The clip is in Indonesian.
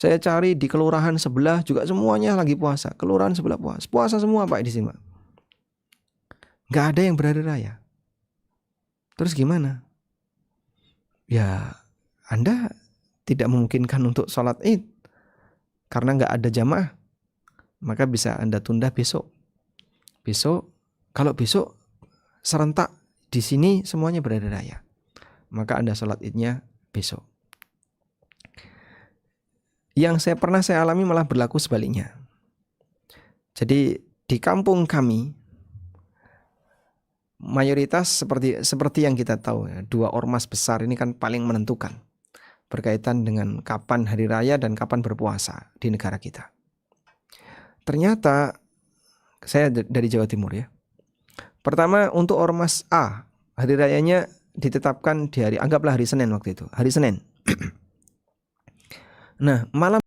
Saya cari di kelurahan sebelah juga semuanya lagi puasa. Kelurahan sebelah puasa. Puasa semua Pak di sini Pak. Nggak ada yang berhari raya. Terus gimana? Ya Anda tidak memungkinkan untuk sholat id karena nggak ada jamaah. Maka bisa Anda tunda besok. Kalau besok serentak di sini semuanya berhari raya, maka Anda sholat idnya besok. Yang saya alami malah berlaku sebaliknya. Jadi di kampung kami mayoritas seperti yang kita tahu ya, dua ormas besar ini kan paling menentukan berkaitan dengan kapan hari raya dan kapan berpuasa di negara kita. Ternyata saya dari Jawa Timur ya. Pertama untuk ormas A, hari rayanya ditetapkan di anggaplah hari Senin waktu itu, hari Senin. Nah, malam